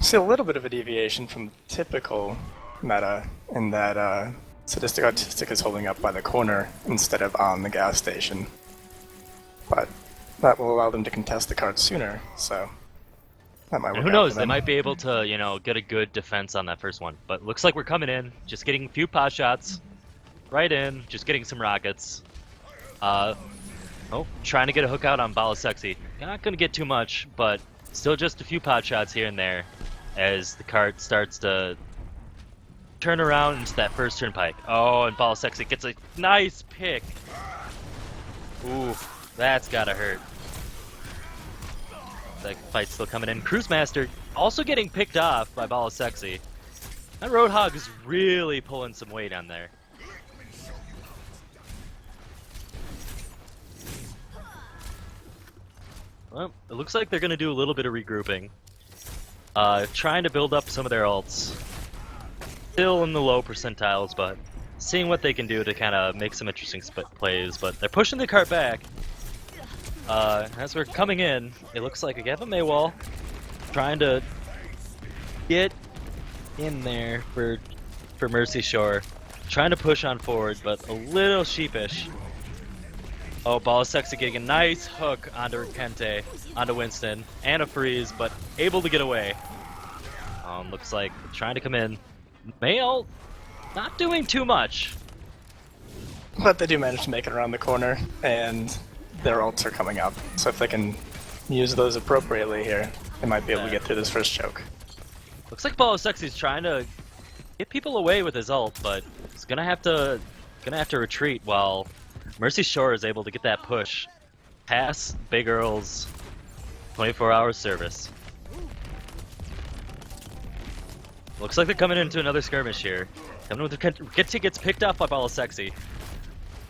See a little bit of a deviation from the typical meta in that Sadistic Autistic is holding up by the corner instead of on the gas station. But that will allow them to contest the card sooner, so that might And work who out knows, for they them. might be able to, get a good defense on that first one. But looks like we're coming in, just getting a few pot shots, right in, just getting some rockets. Trying to get a hook out on Bala Sexy. Not gonna get too much, but still just a few pot shots here and there as the cart starts to turn around into that first turnpike. Oh, and Bala Sexy gets a nice pick. Ooh, that's gotta hurt. That fight's still coming in. Cruise Master also getting picked off by Bala Sexy. That Roadhog is really pulling some weight on there. Well, it looks like they're going to do a little bit of regrouping. Trying to build up some of their ults. Still in the low percentiles, but seeing what they can do to kind of make some interesting plays. But they're pushing the cart back. As we're coming in, it looks like Gavin Maywall trying to get in there for Mercy Shore. Trying to push on forward, but a little sheepish. Oh, Ball Sexy getting a nice hook onto Kente, onto Winston, and a freeze, but able to get away. Looks like trying to come in. Mail, not doing too much. But they do manage to make it around the corner, and their ults are coming up. So if they can use those appropriately here, they might be able to get through this first choke. Looks like Ball Sexy's trying to get people away with his ult, but he's gonna have to retreat while Mercy Shore is able to get that push past Big Earl's 24-hour service. Looks like they're coming into another skirmish here. Coming with TK gets picked up by Bala Sexy.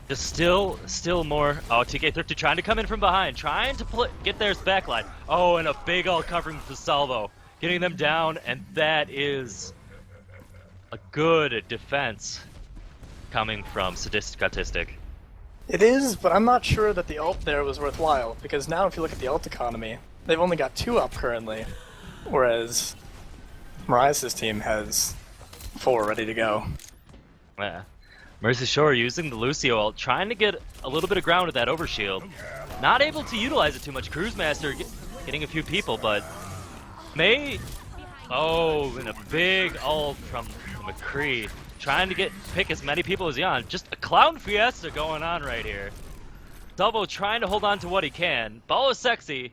Just still more. Oh, TK Thrifty trying to come in from behind, trying to get their backline. Oh, and a big ult covering the salvo, getting them down, and that is a good defense coming from Sadistic Autistic. It is, but I'm not sure that the ult there was worthwhile, because now if you look at the ult economy, they've only got 2 up currently, whereas Marias' team has 4 ready to go. Yeah. Mercy Shore using the Lucio ult, trying to get a little bit of ground with that overshield. Not able to utilize it too much. Cruise Master getting a few people, but May... Oh, and a big ult from McCree. Trying to pick as many people as he on. Just a clown fiesta going on right here. Double trying to hold on to what he can. Ball is Sexy.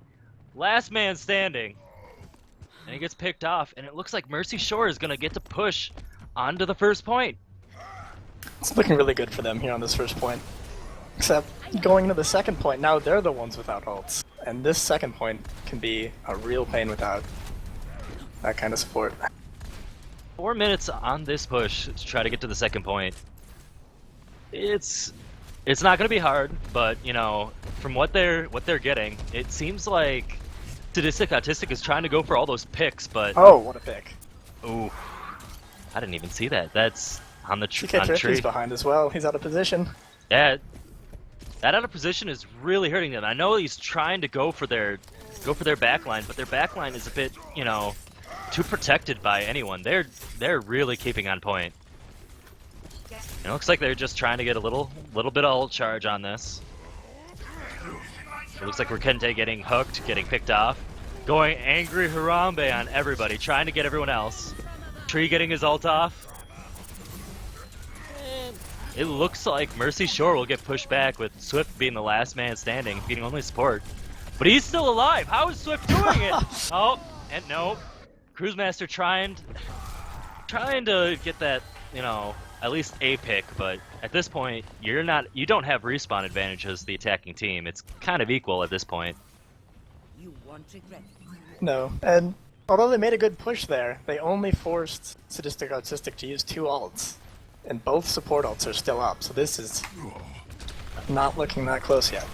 Last man standing. And he gets picked off, and it looks like Mercy Shore is going to get to push onto the first point. It's looking really good for them here on this first point. Except going into the second point, now they're the ones without ults. And this second point can be a real pain without that kind of support. 4 minutes on this push to try to get to the second point. It's not going to be hard, but from what they're getting, it seems like Sadistic Autistic is trying to go for all those picks, but oh, what a pick! Ooh, I didn't even see that. That's on the tree. He's behind as well. He's out of position. Yeah, that out of position is really hurting them. I know he's trying to go for their backline, but their backline is a bit too protected by anyone. They're really keeping on point. It looks like they're just trying to get a little bit of ult charge on this. It looks like we're Kente getting hooked, getting picked off, going angry Harambe on everybody, trying to get everyone else. Tree getting his ult off. And it looks like Mercy Shore will get pushed back with Swift being the last man standing, being only support. But he's still alive. How is Swift doing it? Oh, and no. Cruise Master trying to get that, at least a pick, but at this point, you don't have respawn advantage as the attacking team. It's kind of equal at this point. You won't regret it. No, and although they made a good push there, they only forced Sadistic Autistic to use 2 ults, and both support ults are still up, so this is not looking that close yet.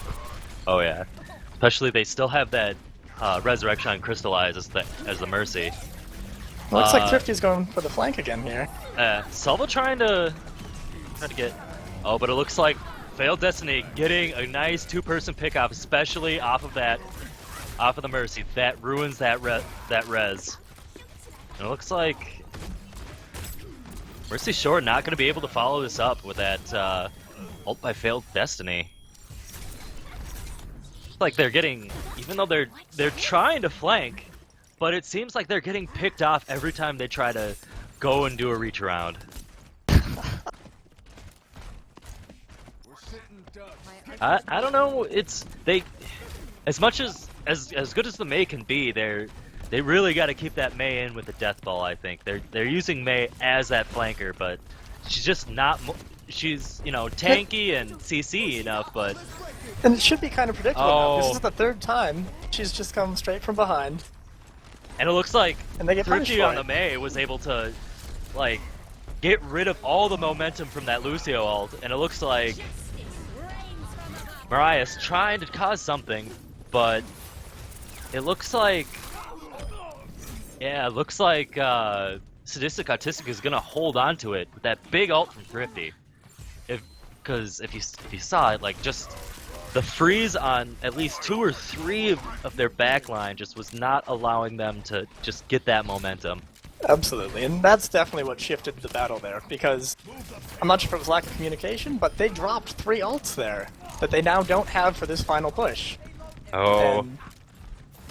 Oh yeah, especially they still have that Resurrection on Crystallize as the Mercy. Looks like Thrifty's going for the flank again here. Salvo trying to get... Oh, but it looks like Failed Destiny getting a nice 2-person pick off, especially off of the Mercy. That ruins that res. And it looks like Mercy Shore not going to be able to follow this up with that ult by Failed Destiny. It's like they're getting, even though they're trying to flank, but it seems like they're getting picked off every time they try to go and do a reach around. I don't know. It's as much as good as the Mei can be, they really got to keep that Mei in with the death ball. I think they're using Mei as that flanker, but she's just not. She's tanky and CC enough, but And it should be kind of predictable now. This is the third time she's just come straight from behind. And it looks like And they get punished Thrifty for on it. the Mei was able to like get rid of all the momentum from that Lucio ult, and it looks like Mariah's trying to cause something, but it looks like Sadistic Autistic is gonna hold on to it with that big ult from Thrifty. Because if you saw it, like just the freeze on at least 2 or 3 of their backline just was not allowing them to just get that momentum. Absolutely, and that's definitely what shifted the battle there, because I'm not sure if it was lack of communication, but they dropped 3 ults there that they now don't have for this final push. And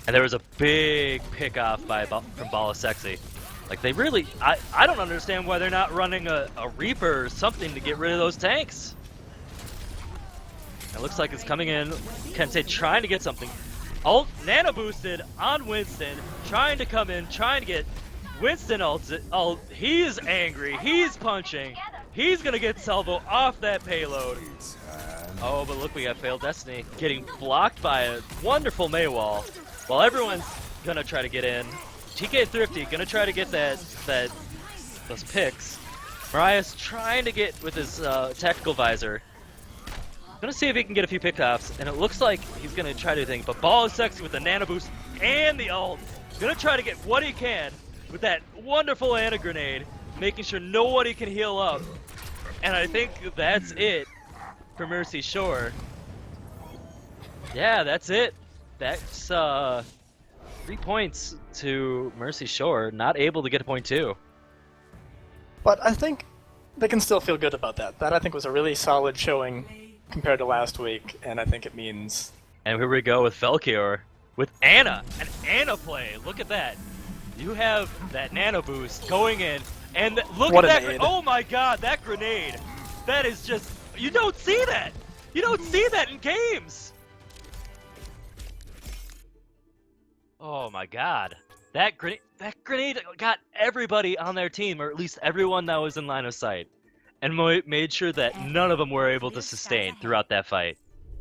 there was a big pick off from Bala Sexy. Like they really, I don't understand why they're not running a Reaper or something to get rid of those tanks. It looks like it's coming in. Kente trying to get something. Ult nano boosted on Winston, trying to come in, trying to get Winston ult. He's angry. He's punching. He's gonna get Salvo off that payload. Oh, but look, we got Failed Destiny getting blocked by a wonderful Mei wall, while everyone's gonna try to get in. TK Thrifty gonna try to get those picks. Mariah's trying to get with his tactical visor. Gonna see if he can get a few pickoffs, and it looks like he's gonna try to think. But Ball is Sexy with the nano boost and the ult. Gonna try to get what he can with that wonderful Ana grenade, making sure nobody can heal up. And I think that's it for Mercy Shore. Yeah, that's it. That's 3 points to Mercy Shore, not able to get a point 2. But I think they can still feel good about that. That, I think, was a really solid showing compared to last week, and I think it means... And here we go with Felkior, with Ana, an Ana play. Look at that. You have that nano boost going in, and look What at a that! nade. Oh my God, that grenade! That is just, you don't see that. You don't see that in games. Oh my God, that grenade got everybody on their team, or at least everyone that was in line of sight, and made sure that none of them were able to sustain throughout that fight.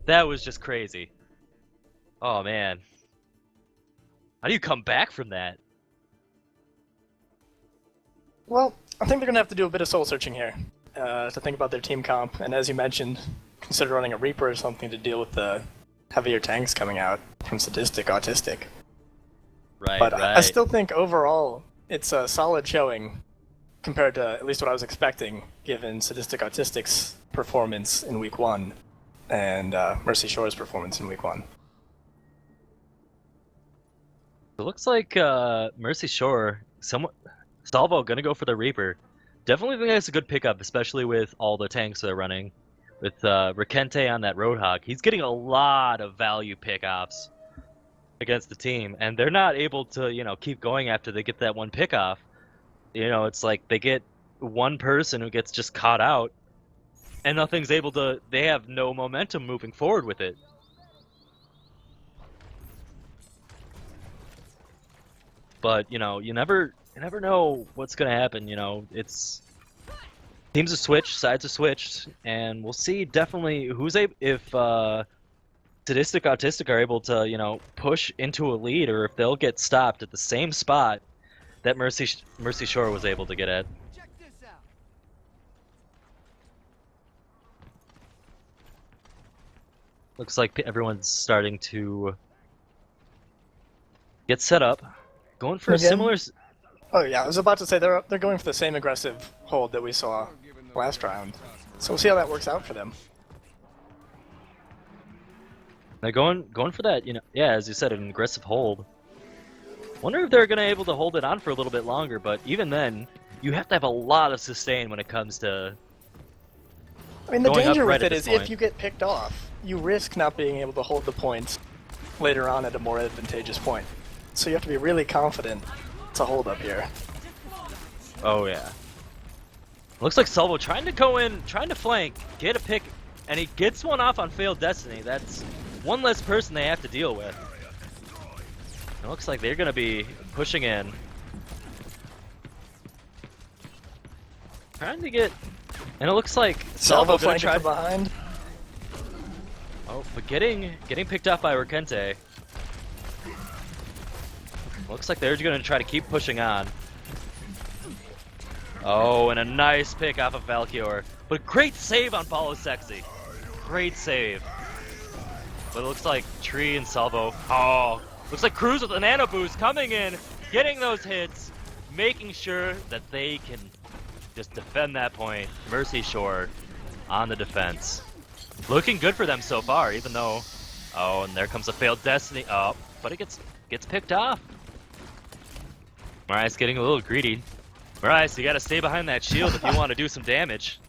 That was just crazy. Oh man, how do you come back from that? Well, I think they're going to have to do a bit of soul-searching here to think about their team comp, and as you mentioned, consider running a Reaper or something to deal with the heavier tanks coming out from Sadistic, Autistic. Right, But right. I still think overall it's a solid showing compared to at least what I was expecting, given Sadistic Autistic's performance in Week 1 and Mercy Shore's performance in Week 1. It looks like Mercy Shore, Salvo gonna go for the Reaper. Definitely think that's a good pickup, especially with all the tanks they're running. With Rikente on that Roadhog, he's getting a lot of value pickoffs against the team, and they're not able to, keep going after they get that one pickoff. It's like they get one person who gets just caught out, and they have no momentum moving forward with it. But, you never know what's going to happen. It's teams have switched, sides have switched, and we'll see definitely if Sadistic Autistic are able to, push into a lead, or if they'll get stopped at the same spot that Mercy Shore was able to get at. Check this out. Looks like everyone's starting to get set up, going for a Again? similar. Oh yeah, I was about to say they're going for the same aggressive hold that we saw last round. So we'll see how that works out for them. They're going for that, yeah, as you said, an aggressive hold. Wonder if they're gonna able to hold it on for a little bit longer, but even then, you have to have a lot of sustain when it comes to. I mean, the Going up danger right with at it this is if point. you get picked off, you risk not being able to hold the points later on at a more advantageous point. So you have to be really confident to hold up here. Oh yeah. Looks like Salvo trying to go in, trying to flank, get a pick, and he gets one off on Failed Destiny. That's one less person they have to deal with. It looks like they're gonna be pushing in. Trying to get, and it looks like Salvo gonna flanking try. from behind. Oh, but getting picked off by Rikente. Looks like they're gonna try to keep pushing on. Oh, and a nice pick off of Valkyr. But great save on Paulo Sexy. Great save. But it looks like Tree and Salvo. Oh, looks like Cruz with a nano boost coming in, getting those hits, making sure that they can just defend that point. Mercy Shore on the defense. Looking good for them so far, even though. Oh, and there comes a Failed Destiny. Oh, but it gets picked off. Mariah's getting a little greedy. Mariah, so you gotta stay behind that shield if you want to do some damage.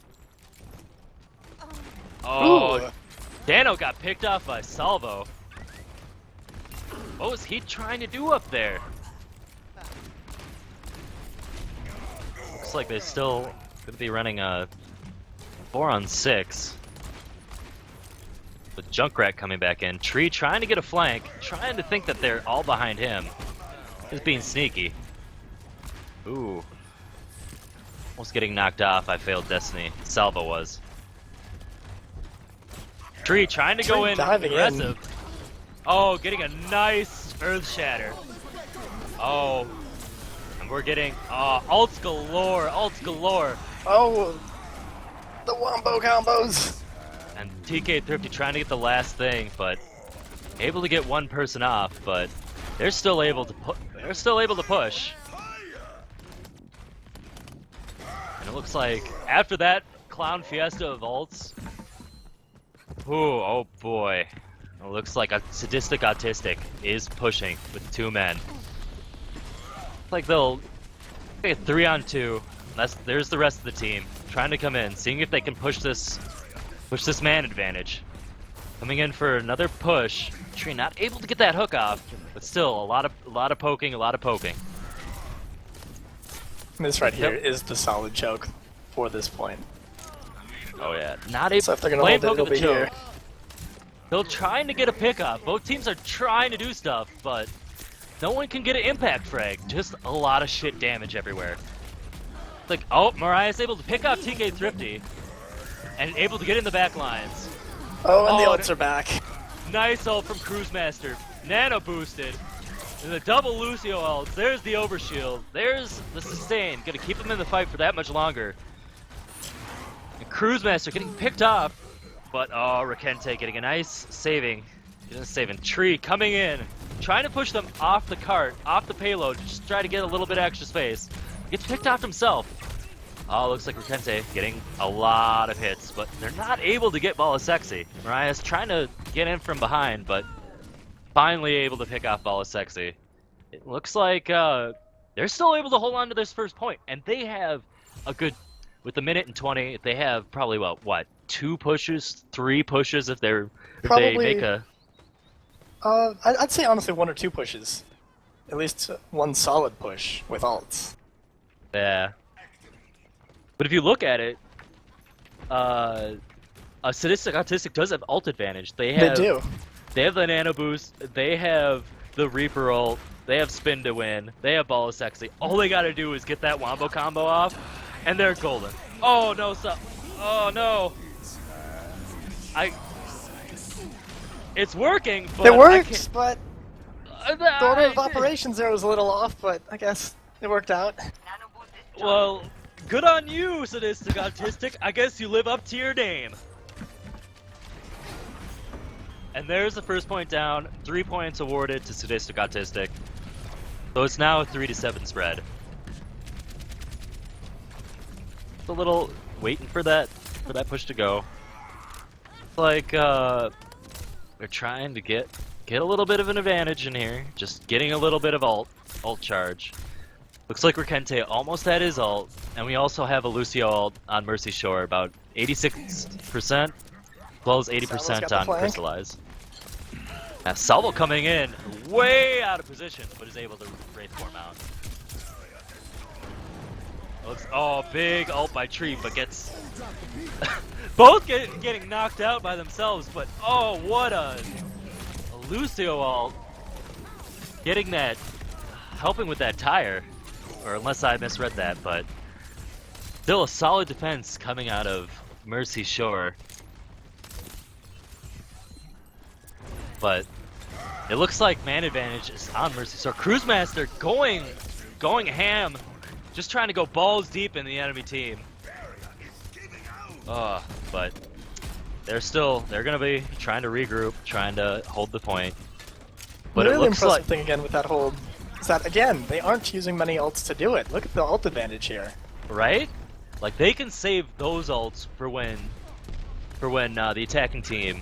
Oh, Ooh. Dano got picked off by Salvo. What was he trying to do up there? Looks like they're still gonna be running a 4-on-6. With Junkrat coming back in. Tree trying to get a flank, trying to think that they're all behind him. He's being sneaky. Ooh. Almost getting knocked off by Failed Destiny. Salvo was. Tree trying to go Tree in diving in. aggressive. Oh, getting a nice Earth Shatter. Oh. And we're getting ults galore, ults galore. Oh, the wombo combos. And TK Thrifty trying to get the last thing, but able to get one person off, but they're still able to push. And it looks like after that clown fiesta of ults, ooh, oh boy. It looks like a Sadistic Autistic is pushing with 2 men. It's like they'll get 3-on-2. There's the rest of the team trying to come in, seeing if they can push this man advantage. Coming in for another push. Tree not able to get that hook off, but still a lot of poking, a lot of poking. This right here is the solid choke for this point. Oh yeah, not able. So if they're gonna Flame hold it, poke it'll of be the here. choke. They're trying to get a pick off. Both teams are trying to do stuff, but no one can get an impact frag. Just a lot of shit damage everywhere. It's like, oh, Mariah's able to pick off TK Thrifty and able to get in the back lines. Oh, and the Oh, ults are back. Nice ult from Cruise Master. Nano boosted. And the double Lucio ults. There's the overshield. There's the sustain. Gonna keep him in the fight for that much longer. And Cruise Master getting picked off. But oh, Rikente getting a nice saving. Getting a saving. Tree coming in. Trying to push them off the cart, off the payload. Just try to get a little bit of extra space. Gets picked off himself. Oh, looks like Rikente getting a lot of hits, but they're not able to get Bala Sexy. Mariah's trying to get in from behind, but finally able to pick off Bala Sexy. It looks like they're still able to hold on to this first point, and they have a good, with the minute and 20, they have probably what 2 pushes, 3 pushes if they Probably- make a. I'd say honestly 1 or 2 pushes. At least 1 solid push with ults. Yeah. But if you look at it, a Sadistic Autistic does have ult advantage. They do. They have the nano boost. They have the Reaper ult. They have spin to win. They have Ball of Sexy. All they gotta do is get that wombo combo off, and they're golden. Oh no, oh no. It's working, but It works, but I the order of operations there was a little off, but I guess it worked out. Well, good on you, Sadistic Autistic. I guess you live up to your name. And there's the first point down. 3 points awarded to Sadistic Autistic. So it's now a 3-7 spread. It's a little waiting for that push to go. It's like they're trying to get a little bit of an advantage in here. Just getting a little bit of ult. ult charge. Looks like Rikente almost at his ult, and we also have a Lucio ult on Mercy Shore, about 86%, as well as 80% on Crystallize. Now Salvo coming in, way out of position, but is able to Wraithform out. Looks, oh, big ult by Tree, but gets both getting knocked out by themselves. But oh, what a Lucio ult, getting that, helping with that tire, or unless I misread that, but still a solid defense coming out of Mercy Shore. But it looks like man advantage is on Mercy Shore. Cruise Master going ham. Just trying to go balls deep in the enemy team. But they're gonna be trying to regroup, trying to hold the point. But the really it looks impressive like thing again with that hold is that again they aren't using many ults to do it. Look at the ult advantage here. right? Like they can save those ults for when the attacking team,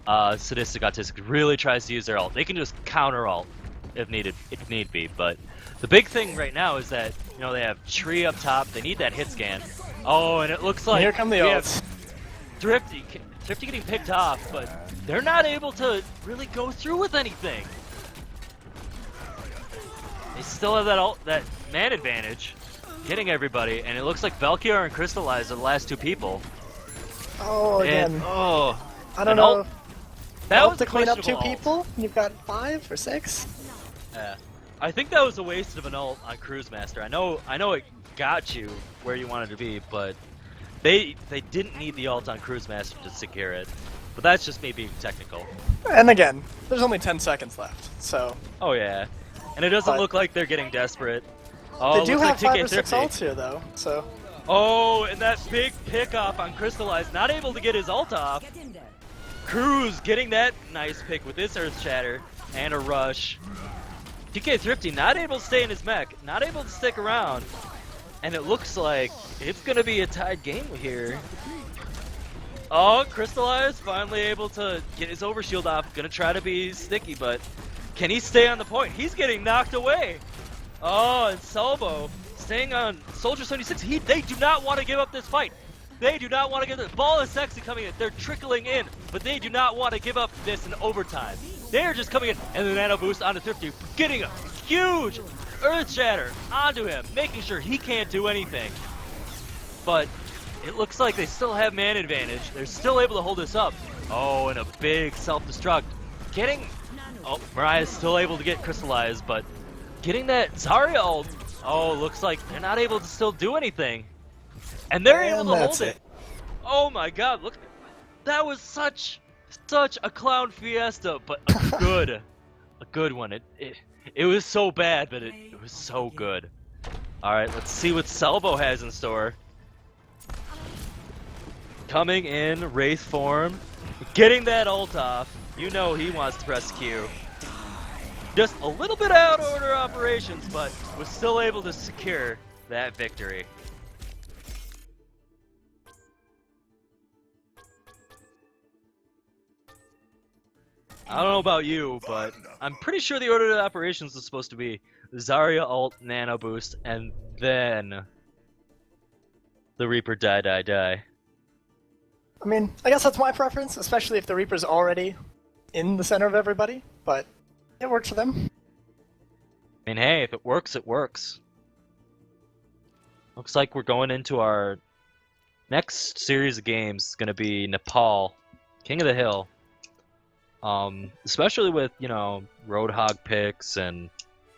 Sadistic Autistic, really tries to use their ult. They can just counter ult if need be. But the big thing right now is that they have Tree up top. They need that hit scan. Oh, and it looks like Here come the ults. Thrifty getting picked off, but they're not able to really go through with anything. They still have that man advantage, hitting everybody, and it looks like Valkyr and Crystallize are the last two people. Oh, again. And, I don't know. That was to clean up two questionable ult. people? You've got 5 or 6? Yeah. I think that was a waste of an ult on Cruise Master. I know it got you where you wanted to be, but they didn't need the ult on Cruise Master to secure it. But that's just me being technical. And again, there's only 10 seconds left, so... Oh yeah. And it doesn't look like they're getting desperate. Oh, they do looks have like 5 or 6 TK30. ults here, though, so... Oh, and that big pick off on Crystallize, not able to get his ult off. Get in there. Cruz getting that nice pick with this Earth Shatter and a rush. TK Thrifty not able to stay in his mech, not able to stick around. And it looks like it's going to be a tied game here. Oh, Crystallize finally able to get his overshield off. Going to try to be sticky, but can he stay on the point? He's getting knocked away. Oh, and Salvo staying on Soldier 76. They do not want to give up this fight. They do not want to give this. Ball is sexy coming in. They're trickling in, but they do not want to give up this in overtime. They're just coming in, and the nano boost onto Thrifty, getting a huge Earth Shatter onto him, making sure he can't do anything. But it looks like they still have man advantage. They're still able to hold this up. Oh, and a big self-destruct. Oh, Mariah's still able to get Crystallized, but getting that Zarya ult. Oh, looks like they're not able to still do anything. And they're able to hold it. Oh my god, look. That was such a clown fiesta, but a good one. It was so bad, but it was so good. Alright, let's see what Salvo has in store. Coming in, Wraith form, getting that ult off. You know he wants to press Q. Just a little bit out of order operations, but was still able to secure that victory. I don't know about you, but I'm pretty sure the order of operations is supposed to be Zarya ult, nano boost, and then the Reaper die. I mean, I guess that's my preference, especially if the Reaper's already in the center of everybody, but it works for them. I mean, hey, if it works, it works. Looks like we're going into our next series of games. It's going to be Nepal, King of the Hill. Especially with, Roadhog picks and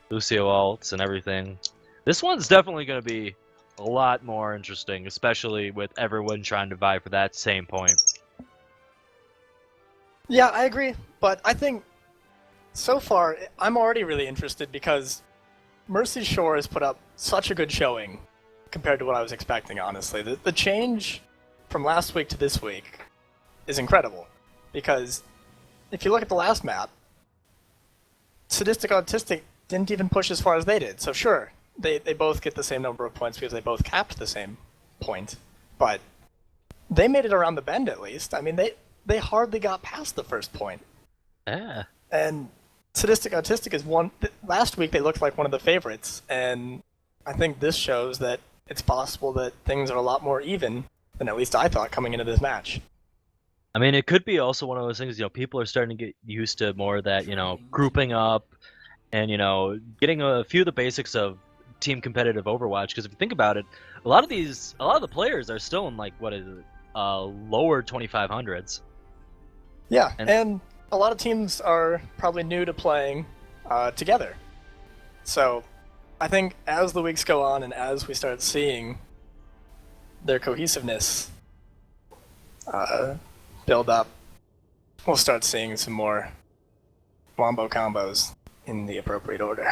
Lucio ults and everything. This one's definitely going to be a lot more interesting, especially with everyone trying to vie for that same point. Yeah, I agree, but I think so far I'm already really interested because Mercy Shore has put up such a good showing compared to what I was expecting, honestly. The change from last week to this week is incredible because if you look at the last map, Sadistic Autistic didn't even push as far as they did. So sure, they both get the same number of points because they both capped the same point, but they made it around the bend at least. I mean, they hardly got past the first point. Yeah. And Sadistic Autistic is one. Last week they looked like one of the favorites, and I think this shows that it's possible that things are a lot more even than at least I thought coming into this match. I mean, it could be also one of those things, people are starting to get used to more of that, grouping up and, getting a few of the basics of team competitive Overwatch. Because if you think about it, a lot of the players are still in, like, what is it, lower 2500s. Yeah, and a lot of teams are probably new to playing together. So I think as the weeks go on and as we start seeing their cohesiveness build up, we'll start seeing some more wombo combos in the appropriate order.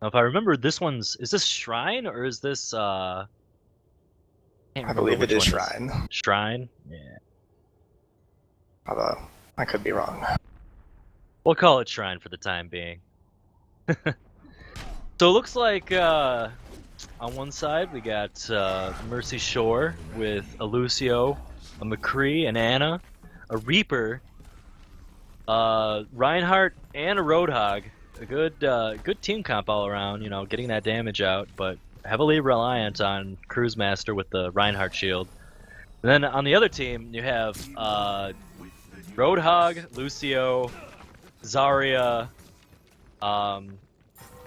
Now, if I remember, is this Shrine or is this, I believe it is Shrine. Shrine? Yeah. Although, I could be wrong. We'll call it Shrine for the time being. So it looks like, on one side, we got Mercy Shore with a Lucio, a McCree, an Anna, a Reaper, Reinhardt, and a Roadhog. A good team comp all around, getting that damage out, but heavily reliant on Cruise Master with the Reinhardt shield. And then on the other team, you have Roadhog, Lucio, Zarya,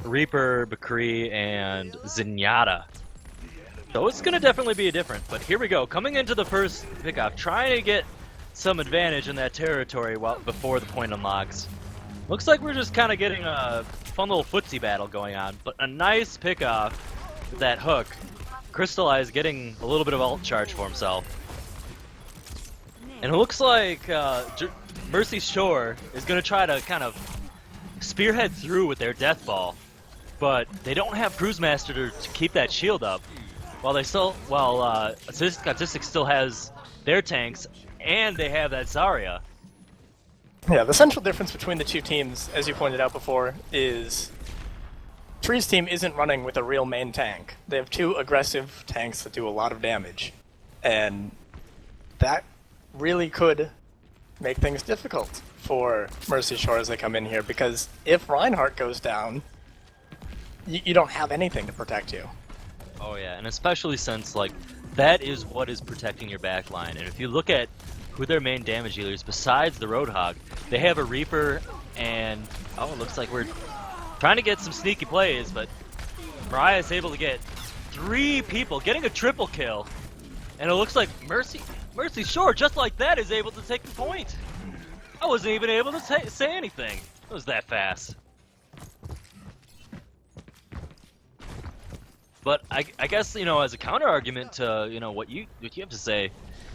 Reaper, McCree, and Zenyatta. So it's going to definitely be different, but here we go. Coming into the first pickoff, trying to get some advantage in that territory before the point unlocks. Looks like we're just kind of getting a fun little footsie battle going on, but a nice pickoff with that hook. Crystallize getting a little bit of ult charge for himself. And it looks like Mercy Shore is going to try to kind of spearhead through with their Death Ball, but they don't have Cruise Master to keep that shield up. While Autistic still has their tanks, and they have that Zarya. Yeah, the central difference between the two teams, as you pointed out before, is Tree's team isn't running with a real main tank. They have two aggressive tanks that do a lot of damage, and that really could make things difficult for Mercy Shore as they come in here, because if Reinhardt goes down, you don't have anything to protect you. Oh yeah, and especially since, like, that is what is protecting your backline. And if you look at who their main damage dealers, besides the Roadhog, they have a Reaper, and it looks like we're trying to get some sneaky plays, but Mariah is able to get 3 people, getting a triple kill. And it looks like Mercy Shore, just like that, is able to take the point. I wasn't even able to say anything. It was that fast. But I guess, as a counter argument to, what you have to say,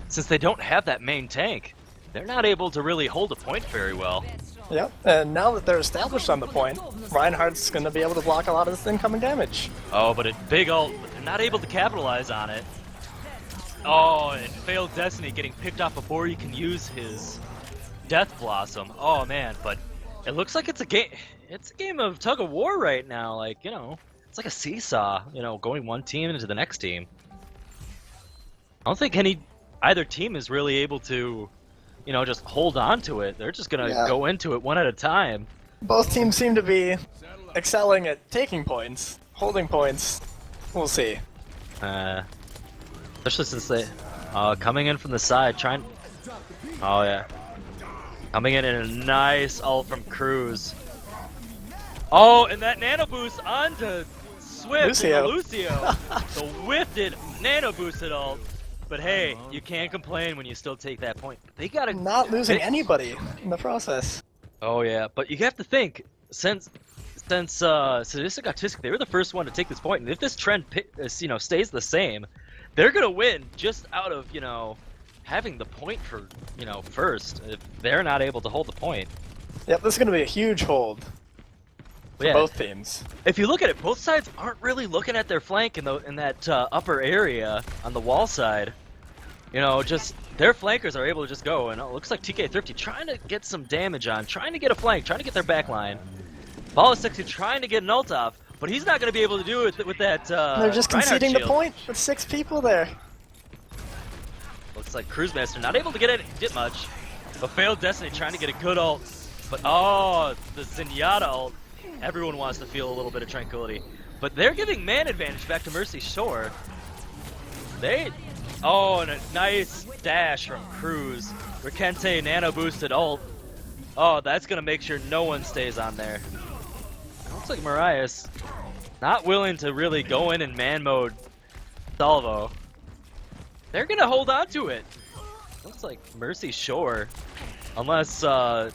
since they don't have that main tank, they're not able to really hold a point very well. Yep, and now that they're established on the point, Reinhardt's going to be able to block a lot of this incoming damage. Oh, but a big ult, but they're not able to capitalize on it. Oh, and Failed Destiny getting picked off before he can use his Death Blossom. Oh man, but it looks like it's a game of tug of war right now, like, it's like a seesaw, going one team into the next team. I don't think either team is really able to, just hold on to it. They're just gonna go into it one at a time. Both teams seem to be excelling at taking points, holding points. We'll see. Especially since they coming in from the side, trying. Oh yeah, coming in a nice ult from Cruz. Oh, and that nano boost onto Swift and Lucio. The whiffed nano boosted ult. But hey, you can't complain when you still take that point. They gotta not losing anybody in the process. Oh yeah, but you have to think, since Sadistic Autistic, they were the first one to take this point, and if this trend stays the same, they're gonna win just out of having the point for first. If they're not able to hold the point. Yep, this is gonna be a huge hold. For both teams. If you look at it, both sides aren't really looking at their flank in that upper area on the wall side. Just their flankers are able to just go, and it looks like TK Thrifty trying to get some damage on, trying to get a flank, trying to get their back line. Ballistic trying to get an ult off, but he's not going to be able to do it with that They're just conceding the point with 6 people there. Looks like Cruise Master not able to get much, but Failed Destiny trying to get a good ult. But oh, the Zenyatta ult. Everyone wants to feel a little bit of tranquility. But they're giving man advantage back to Mercy Shore. Oh, and a nice dash from Cruz. Rikente nano boosted ult. Oh, that's gonna make sure no one stays on there. Looks like Marias not willing to really go in man mode Salvo. They're gonna hold on to it. Looks like Mercy Shore, unless a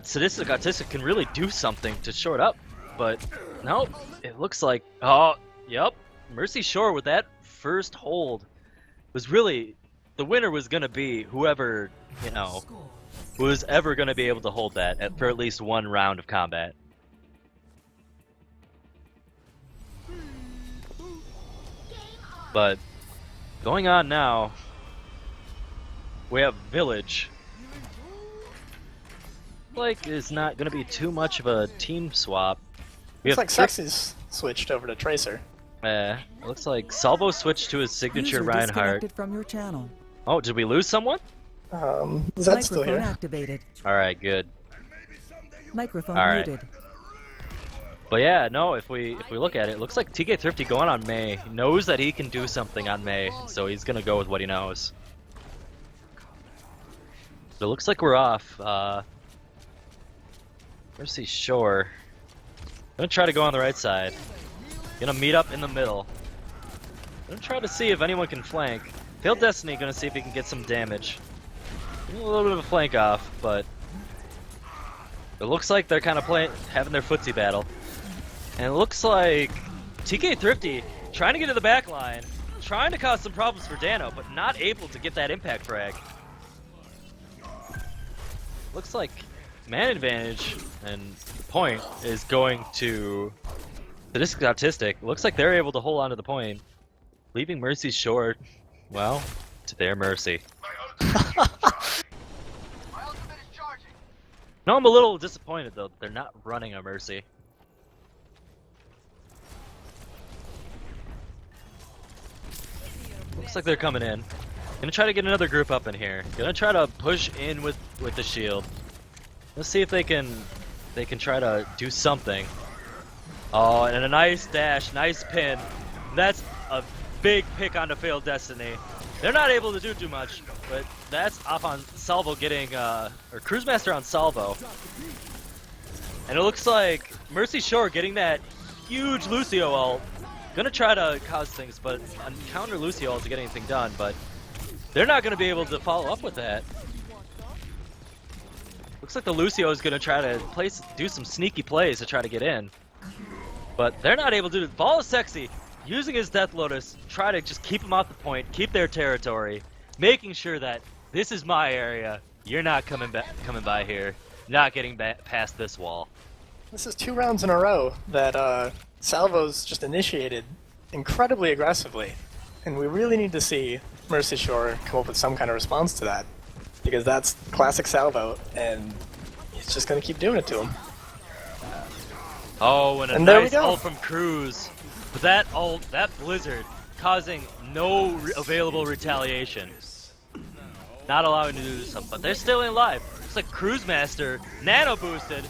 Sadistic Autistic can really do something to short up. But nope, it looks like, oh, yep, Mercy Shore with that first hold was really, the winner was gonna be whoever, you know, was ever gonna be able to hold that for at least one round of combat. But going on now, we have Village. Like, is not going to be too much of a team swap. Looks like Sexy's switched over to Tracer. It looks like Salvo switched to his signature User Reinhardt. disconnected from your channel. Oh, did we lose someone? Zed's still Microphone here. activated. All right, good. Microphone All right. muted. But yeah, no, if we look at it, it looks like TK Thrifty going on Mei. He knows that he can do something on Mei, so he's going to go with what he knows. So it looks like we're off. Mercy Shore. Gonna try to go on the right side. Gonna meet up in the middle. Gonna try to see if anyone can flank. Failed Destiny gonna see if he can get some damage. A little bit of a flank off, but it looks like they're kind of having their footsie battle. And it looks like TK Thrifty trying to get to the back line, trying to cause some problems for Dano, but not able to get that impact frag. Looks like man advantage and the point is going to Sadistic Autistic. Looks like they're able to hold on to the point, leaving Mercy short. Well, to their mercy. No, I'm a little disappointed though that they're not running a Mercy. Looks like they're coming in. Gonna try to get another group up in here. Gonna try to push in with the shield. Let's see if they can try to do something. Oh, and a nice dash, nice pin. That's a big pick onto Failed Destiny. They're not able to do too much, but that's off on Salvo getting, or Cruisemaster on Salvo. And it looks like Mercy Shore getting that huge Lucio ult. Gonna try to cause things, but on counter Lucio ult to get anything done, but they're not gonna be able to follow up with that. Looks like the Lucio is gonna try to do some sneaky plays to try to get in. But they're not able to do it. Ball is Sexy, using his Death Lotus, try to just keep them off the point, keep their territory, making sure that this is my area, you're not coming by here, not getting past this wall. This is 2 rounds in a row that Salvo's just initiated incredibly aggressively. And we really need to see Mercy Shore come up with some kind of response to that. Because that's classic Salvo, and he's just going to keep doing it to him. Oh, and a nice ult from Cruz. But that ult, that Blizzard, causing no available retaliation. Not allowing to do something, but they're still alive. Looks like Cruisemaster, nano boosted.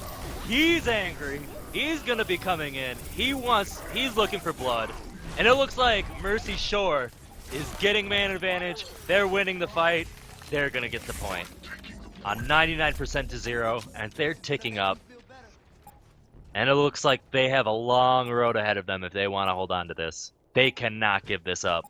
He's angry. He's gonna be coming in. He's looking for blood. And it looks like Mercy Shore is getting man advantage. They're winning the fight. They're gonna get the point. On 99% to 0, and they're ticking up. And it looks like they have a long road ahead of them if they want to hold on to this. They cannot give this up.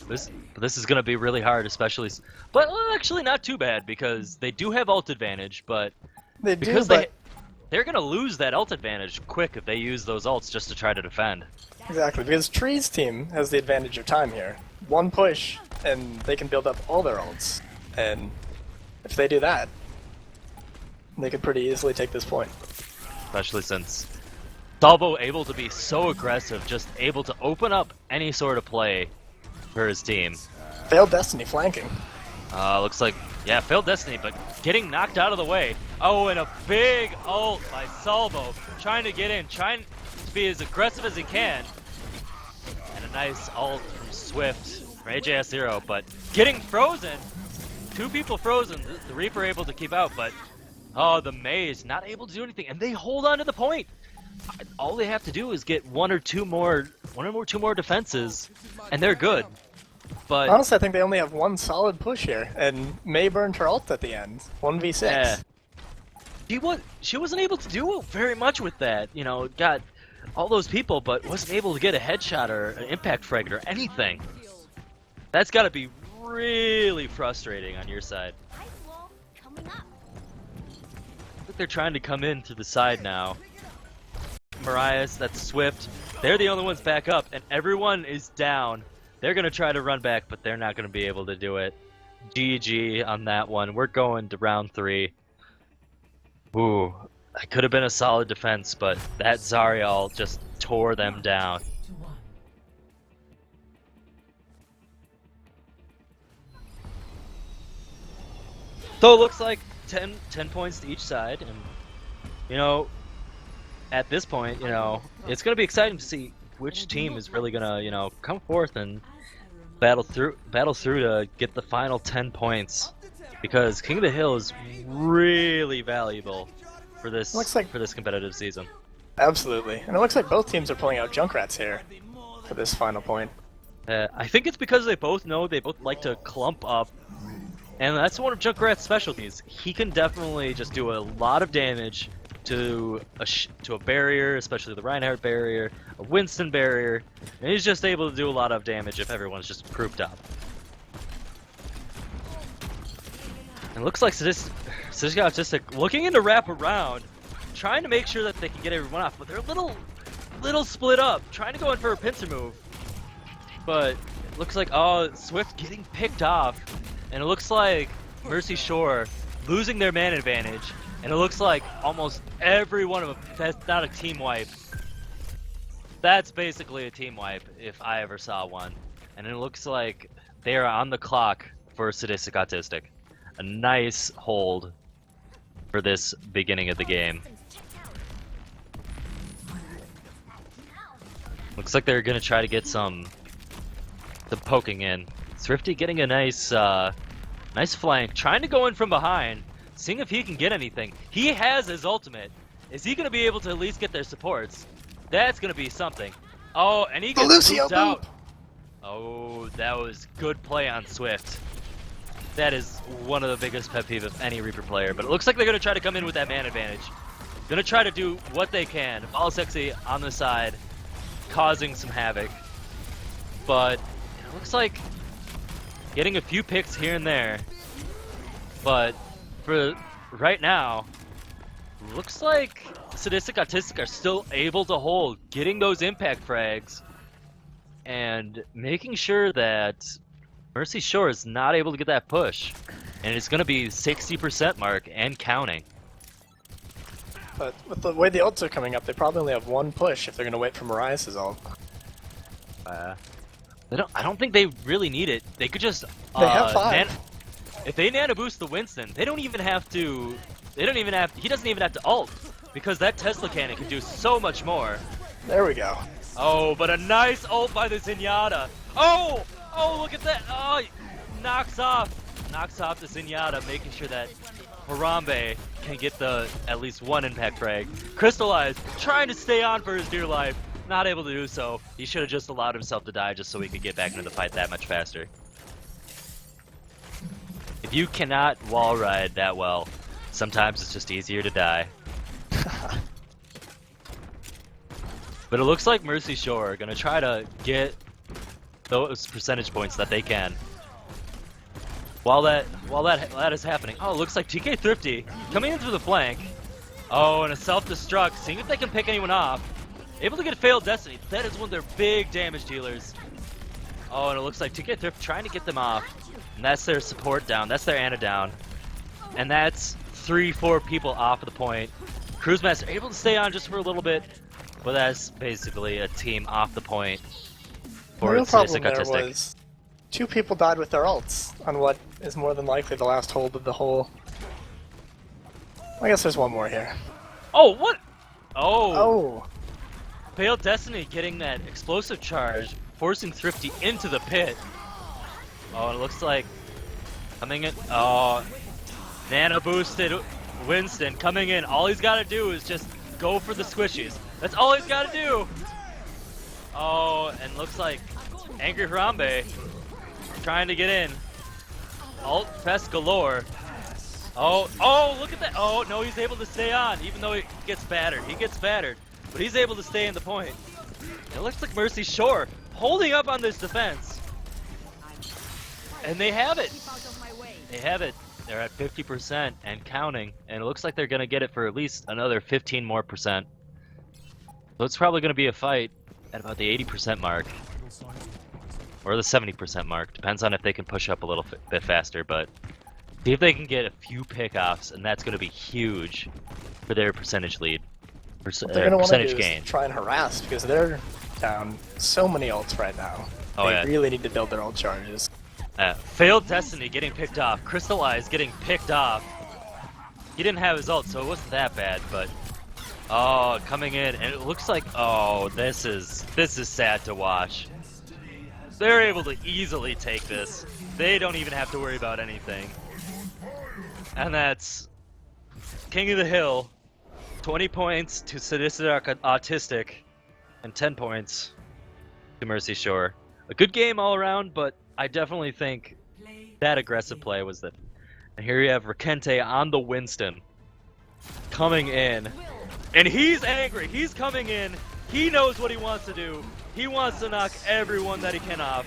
This is going to be really hard, especially... But actually not too bad, because they do have ult advantage, but... They're going to lose that ult advantage quick if they use those ults just to try to defend. Exactly, because Tree's team has the advantage of time here. One push, and they can build up all their ults. And if they do that, they could pretty easily take this point. Especially since Salvo able to be so aggressive, just able to open up any sort of play for his team. Failed Destiny flanking. Looks like, yeah, Failed Destiny, but getting knocked out of the way. Oh, and a big ult by Salvo, trying to get in, trying to be as aggressive as he can. And a nice ult from Swift, from AJS0, but getting frozen. 2 people frozen. The Reaper able to keep out, but oh, the Maze not able to do anything, and they hold on to the point. All they have to do is get one or two more defenses, and they're good. But honestly, I think they only have one solid push here, and May burned her ult at the end. 1v6. yeah, she wasn't able to do very much with that. You know, got all those people, but wasn't able to get a headshot or an impact frag or anything. That's got to be really frustrating on your side. I think they're trying to come in to the side now. Marias, that's Swift. They're the only ones back up, and everyone is down. They're going to try to run back, but they're not going to be able to do it. GG on that one. We're going to round 3. Ooh, that could have been a solid defense, but that Zariel just tore them down. So it looks like 10 points to each side, and you know, at this point, you know, it's going to be exciting to see which team is really going to, you know, come forth and battle through to get the final 10 points, because King of the Hill is really valuable for this competitive season. Absolutely. And it looks like both teams are pulling out Junkrats here for this final point. I think it's because they both know they both like to clump up, and that's one of Junkrat's specialties. He can definitely just do a lot of damage to a barrier, especially the Reinhardt barrier, a Winston barrier, and he's just able to do a lot of damage if everyone's just grouped up. And it looks like Sadistic Autistic looking into wrap around, trying to make sure that they can get everyone off, but they're a little split up, trying to go in for a pincer move. But it looks like, oh, Swift getting picked off, and it looks like Mercy Shore losing their man advantage, and it looks like almost every one of them, that's not a team wipe. That's basically a team wipe if I ever saw one. And it looks like they are on the clock for Sadistic Autistic. A nice hold for this beginning of the game. Looks like they're gonna try to get some poking in. Thrifty getting a nice flank, trying to go in from behind, seeing if he can get anything. He has his ultimate. Is he gonna be able to at least get their supports? That's gonna be something. Oh, and he gets scooped out. Oh, that was good play on Swift. That is one of the biggest pet peeves of any Reaper player, but it looks like they're gonna try to come in with that man advantage. Gonna try to do what they can. Ball Sexy on the side, causing some havoc. But it looks like getting a few picks here and there. But for right now, looks like Sadistic Autistic are still able to hold, getting those impact frags, and making sure that Mercy Shore is not able to get that push. And it's going to be 60% mark and counting. But with the way the ults are coming up, they probably only have one push if they're going to wait for Marias' ult. I don't think they really need it. They could just They have 5. if they nano boost the Winston, they don't even have to. He doesn't even have to ult, because that Tesla cannon can do so much more. There we go. Oh, but a nice ult by the Zenyatta. Oh, look at that. Oh, knocks off the Zenyatta, making sure that Harambe can get at least one impact frag. Crystallize, trying to stay on for his dear life. Not able to do so. He should have just allowed himself to die just so he could get back into the fight that much faster. If you cannot wall ride that well, sometimes it's just easier to die. But it looks like Mercy Shore are gonna try to get those percentage points that they can. While that is happening, oh, it looks like TK Thrifty coming in through the flank. Oh, and a self-destruct, seeing if they can pick anyone off. Able to get Failed Destiny. That is one of their big damage dealers. Oh, and it looks like TK Thrift trying to get them off. And that's their support down. That's their Ana down. And that's 3-4 people off of the point. Cruisemaster able to stay on just for a little bit. But that's basically a team off the point for The real problem Sadistic there Autistic. was 2 people died with their ults on what is more than likely the last hold of the whole. I guess there's one more here. Oh, what? Oh. Oh. Failed Destiny getting that explosive charge, forcing Thrifty into the pit. Oh, and it looks like Coming in. Oh, nano boosted Winston coming in. All he's got to do is just go for the squishies. That's all he's got to do. Oh, and looks like Angry Harambe trying to get in. Alt fest galore. Oh, look at that. Oh, no, he's able to stay on, even though he gets battered. He gets battered, but he's able to stay in the point. It looks like Mercy Shore holding up on this defense. And they have it. They have it. They're at 50% and counting, and it looks like they're going to get it for at least another 15 more percent. So it's probably going to be a fight at about the 80% mark. Or the 70% mark. Depends on if they can push up a little bit faster, but see if they can get a few pickoffs, and that's going to be huge for their percentage lead. What they're going to want to do gain. is try and harass, because they're down so many ults right now. Oh, they yeah. really need to build their ult charges. Failed Destiny getting picked off. Crystal Eyes getting picked off. He didn't have his ult, so it wasn't that bad, but... Oh, coming in, and it looks like... Oh, this is sad to watch. They're able to easily take this. They don't even have to worry about anything. And that's... King of the Hill. 20 points to Sadistic Autistic. And 10 points to Mercy Shore. A good game all around, but I definitely think that aggressive play was the... And here you have Rakente on the Winston. Coming in. And he's angry. He's coming in. He knows what he wants to do. He wants to knock everyone that he can off.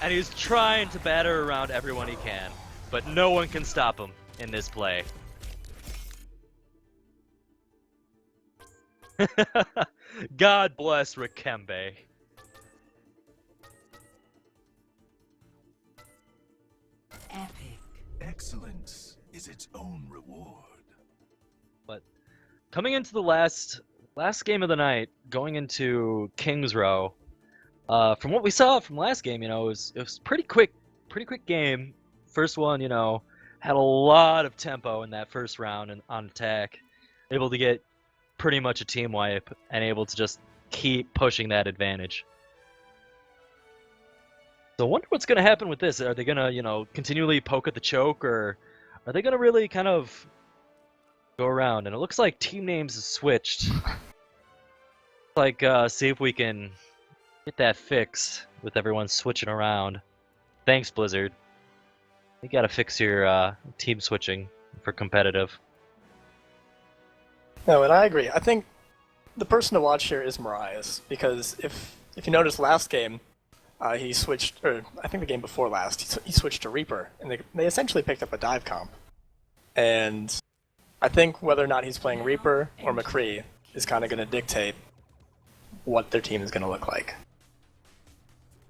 And he's trying to batter around everyone he can. But no one can stop him in this play. God bless Rikembe. Epic. Excellence is its own reward. But coming into the last game of the night, going into King's Row, from what we saw from last game, it was pretty quick game. First one, had a lot of tempo in that first round and on attack, able to get pretty much a team wipe and able to just keep pushing that advantage. So I wonder what's going to happen with this. Are they going to, continually poke at the choke, or are they going to really kind of go around? And it looks like team names have switched. Like, see if we can get that fixed with everyone switching around. Thanks, Blizzard. You got to fix your team switching for competitive. No, and I agree. I think the person to watch here is Marias, because if you notice last game, he switched, or I think the game before last, he switched to Reaper, and they essentially picked up a dive comp. And I think whether or not he's playing Reaper or McCree is kind of going to dictate what their team is going to look like.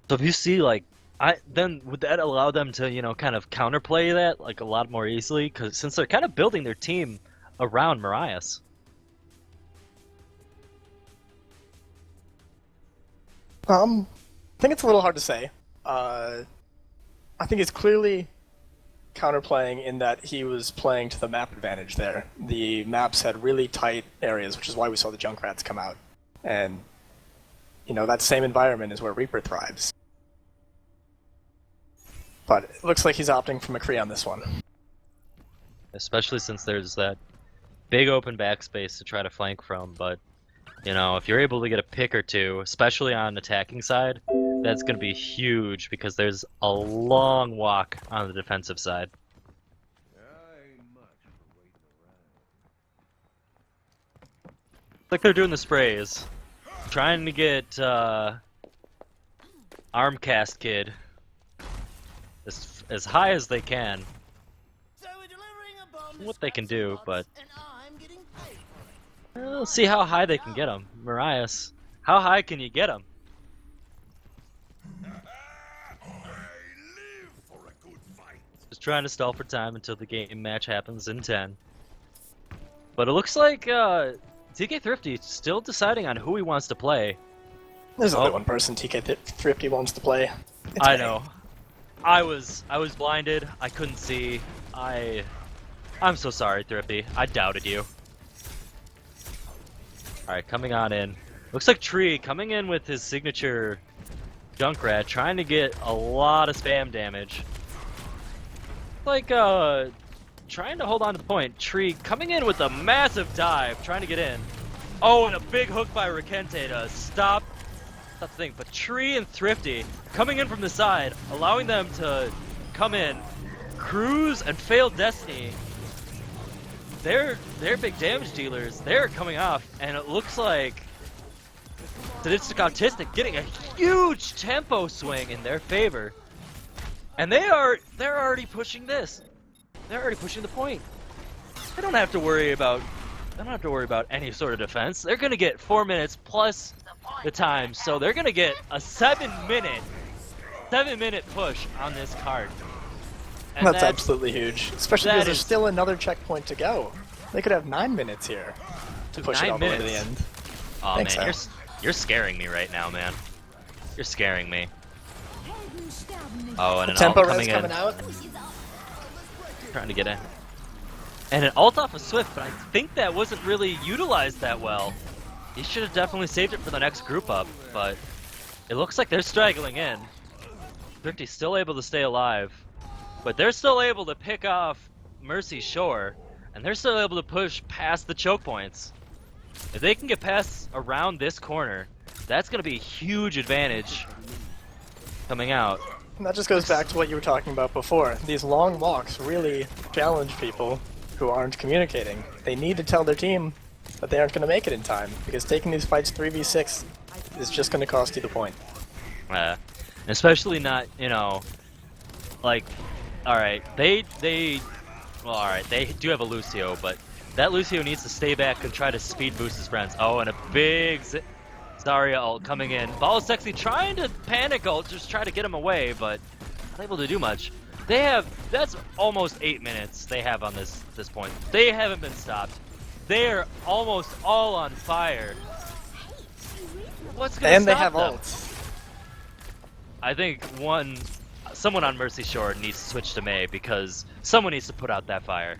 So if you see, then would that allow them to, kind of counterplay that, a lot more easily? Because since they're kind of building their team around Marias. I think it's a little hard to say. I think it's clearly counterplaying in that he was playing to the map advantage there. The maps had really tight areas, which is why we saw the Junkrats come out. And, that same environment is where Reaper thrives. But it looks like he's opting for McCree on this one. Especially since there's that big open backspace to try to flank from, but... if you're able to get a pick or two, especially on the attacking side, that's going to be huge because there's a long walk on the defensive side. It's like they're doing the sprays. Trying to get Armcast Kid as high as they can. What they can do, but... We'll see how high they can get him. Marias, how high can you get him? Just trying to stall for time until the game match happens in 10. But it looks like TK Thrifty still deciding on who he wants to play. There's only one person TK Thrifty wants to play. It's I me. know. I was blinded. I couldn't see. I'm so sorry, Thrifty. I doubted you. Alright, coming on in. Looks like Tree coming in with his signature Junkrat, trying to get a lot of spam damage. like trying to hold on to the point. Tree coming in with a massive dive, trying to get in. Oh, and a big hook by Rikente to stop the thing. But Tree and Thrifty coming in from the side, allowing them to come in. Cruz and Failed Destiny, they're big damage dealers. They're coming off, and it looks like Sadistic Autistic getting a huge tempo swing in their favor. And they're already pushing this. They're already pushing the point. They don't have to worry about any sort of defense. They're gonna get 4 minutes plus the time, so they're gonna get a 7-minute push on this card. And That's absolutely huge, especially because there's is- still another checkpoint to go. They could have 9 minutes here to push it 9 all the way to the minutes? end. Oh Think man, so. you're scaring me right now, man. You're scaring me. Oh, and an Tempo ult res coming out. trying to get in. And an ult off of Swift, but I think that wasn't really utilized that well. He should have definitely saved it for the next group up, but it looks like they're straggling in. Thrifty's still able to stay alive, but they're still able to pick off Mercy's Shore, and they're still able to push past the choke points. If they can get past around this corner, that's going to be a huge advantage coming out. And that just goes back to what you were talking about before. These long walks really challenge people who aren't communicating. They need to tell their team that they aren't going to make it in time, because taking these fights 3v6 is just going to cost you the point. Especially not, like, alright, they do have a Lucio, but that Lucio needs to stay back and try to speed boost his friends. Oh, and a big Zarya ult coming in. Ball Sexy trying to panic ult, just try to get him away, but not able to do much. That's almost 8 minutes they have on this point. They haven't been stopped. They're almost all on fire. What's gonna And they stop have them? ults. I think someone on Mercy Shore needs to switch to Mei, because someone needs to put out that fire.